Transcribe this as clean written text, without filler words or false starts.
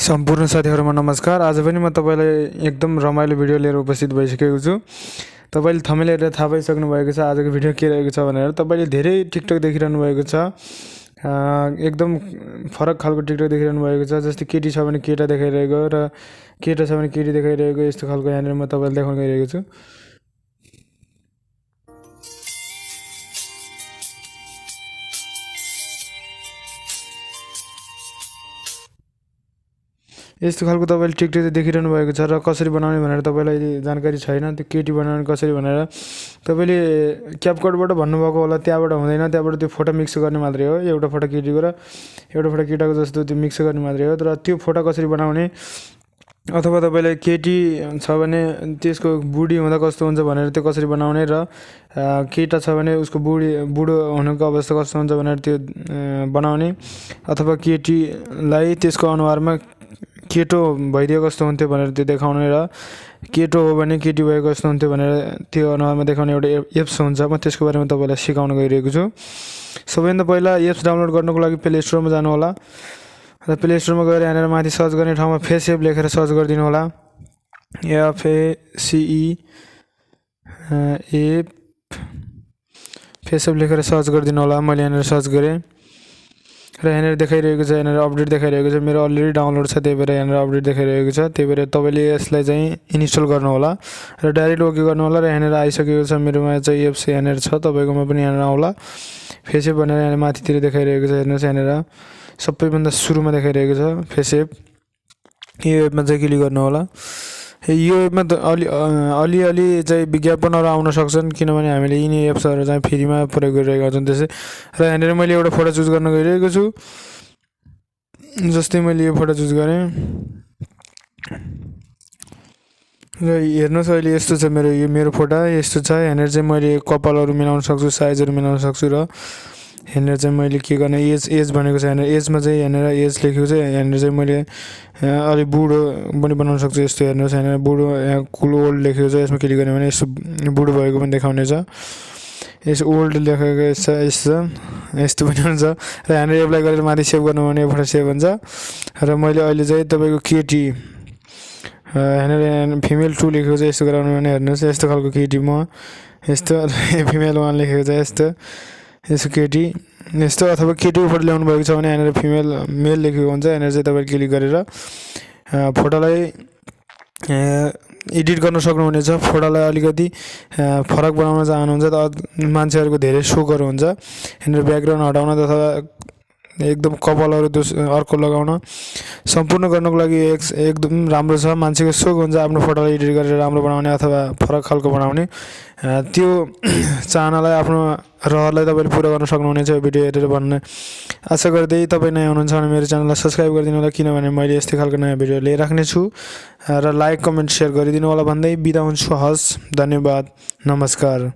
सम्पूर्ण साथीहरुमा नमस्कार। आज पनि म तपाईलाई एकदम रमाइलो भिडियो लिएर उपस्थित भइसकेको छु। तपाईले थम्बनेल हेरेर थाहा पाइसक्नु भएको छ आजको भिडियो के रहेको छ भनेर। तपाईले धेरै टिकटक देखिरहनु भएको छ। एकदम फरक खालको टिकटक देखिरहनु भएको छ। जस्तै केटी छ भने केटा देखाइरहेको र केटा छ भने केटी देखाइरहेको, यस्तो खालको यहाँनिर म तपाईलाई देखाउन गइरहेको छु। यस्तो खालको तपाईले टिकटक देखिरहनु भएको छ र कसरी बनाउने भनेर तपाईलाई जानकारी छैन। त्यो केटी बनाउने कसरी भनेर तपाईले क्यापकटबाट भन्नुभएको होला, त्यहाँबाट हुँदैन। त्यहाँबाट त्यो फोटो मिक्स गर्ने मात्रै हो। एउटा फोटो केटीको र एउटा फोटो केटाको जस्तो त्यो मिक्स गर्ने मात्रै हो। तर त्यो फोटो कसरी बनाउने अथवा तपाईलाई केटी छ भने त्यसको बुढी हुँदा कस्तो हुन्छ भनेर त्यो कसरी बनाउने र केटा छ भने उसको बुढो हुनुको अवस्था कस्तो हुन्छ भनेर त्यो बनाउने, अथवा केटीलाई त्यसको अनुहारमा केटो भइदिए कस्तो हुन्थ्यो भनेर त्यो देखाउने र केटो हो भने केटी भएको कस्तो हुन्थ्यो भनेर त्यो अनुहारमा देखाउने एउटा एप्स हुन्छ। म त्यसको बारेमा तपाईलाई सिकाउन गइरहेको छु। सबैभन्दा पहिला एप्स डाउनलोड गर्नको लागि प्ले स्टोरमा जानु होला र प्ले स्टोरमा गएर यहाँनिर माथि सर्च गर्ने ठाउँमा फेसएप लेखेर सर्च गरिदिनु होला। फेसएप लेखेर सर्च गरिदिनु होला। मैले यहाँनिर सर्च गरेँ र यहाँनिर देखाइरहेको छ, यहाँनिर अपडेट देखाइरहेको छ। मेरो अलरेडी डाउनलोड छ, त्यही भएर यहाँनिर अपडेट देखाइरहेको छ। त्यही भएर तपाईले यसलाई चाहिँ इन्स्टल गर्नु होला र डाइरेक्ट ओके गर्नु होला। र यहाँनिर आइसकेको छ, मेरोमा चाहिँ एप्स यहाँनिर छ, तपाईकोमा पनि यहाँनिर आउला। फेसएप भनेर यहाँ माथितिर देखाइरहेको छ। हेर्नुहोस् यहाँनिर सबैभन्दा सुरुमा देखाइरहेको छ फेसएप। यो एपमा चाहिँ क्लिक गर्नु होला। यो एपमा त अलिअलि चाहिँ विज्ञापनहरू आउन सक्छन्, किनभने हामीले यिनी एप्सहरू चाहिँ फ्रीमा प्रयोग गरिरहेका छौँ त्यसै। र यहाँनिर मैले एउटा फोटो चुज गर्न गइरहेको छु। जस्तै मैले यो फोटो चुज गरेँ र हेर्नुहोस् अहिले यस्तो छ मेरो फोटो यस्तो छ। यहाँनिर चाहिँ मैले कपालहरू मिलाउन सक्छु, साइजहरू मिलाउन सक्छु र यहाँनिर चाहिँ मैले के गर्ने एज भनेको छ। यहाँनिर एजमा चाहिँ यहाँनिर एज लेखेको छ। यहाँनिर चाहिँ मैले अलि बुढो पनि बनाउन सक्छु। यस्तो हेर्नुहोस् यहाँनिर बुढो, यहाँ कुल ओल्ड लेखेको छ। यसमा क्लिक गर्यो भने यस्तो बुढो भएको पनि देखाउने छ। यस्तो ओल्ड लेखेको यस्तो पनि हुन्छ। र यहाँनिर एप्लाई गरेर माथि सेभ गर्नु भने फोटो सेभ हुन्छ। र मैले अहिले चाहिँ तपाईँको केटी यहाँनिर फिमेल 2 लेखेको छ। यस्तो गराउनु भने हेर्नुहोस् यस्तो खालको केटी म, यस्तो फिमेल 1 लेखेको छ। यस्तो केटी यस्तो, अथवा केटीको फोटो ल्याउनु भएको छ भने यहाँनिर फिमेल मेल लेखेको हुन्छ। यहाँनिर चाहिँ तपाईले क्लिक गरेर फोटोलाई एडिट गर्न सक्नुहुनेछ। फोटोलाई अलिकति फरक बनाउन चाहनुहुन्छ त मान्छेहरूको धेरै सोकहरू हुन्छ। यहाँनिर ब्याकग्राउन्ड हटाउन अथवा एकदम कपालहरू अर्को लगाउन सम्पूर्ण गर्नको लागि एकदम राम्रो छ। मान्छेको सोक हुन्छ आफ्नो फोटोलाई एडिट गरेर राम्रो बनाउने अथवा फरक खालको बनाउने। त्यो चाहनालाई आफ्नो रहरलाई तपाईले पुरा गर्न सक्नुहुनेछ यो भिडियो हेरेर भन्ने आशा गर्दै। तपाईँ नयाँ हुनुहुन्छ भने मेरो च्यानललाई सब्स्क्राइब गरिदिनु होला, किनभने मैले यस्तै खालको नयाँ भिडियो लिएर राख्ने छु। र लाइक कमेन्ट सेयर गरिदिनु होला भन्दै बिदा हुन्छु। हस्, धन्यवाद, नमस्कार।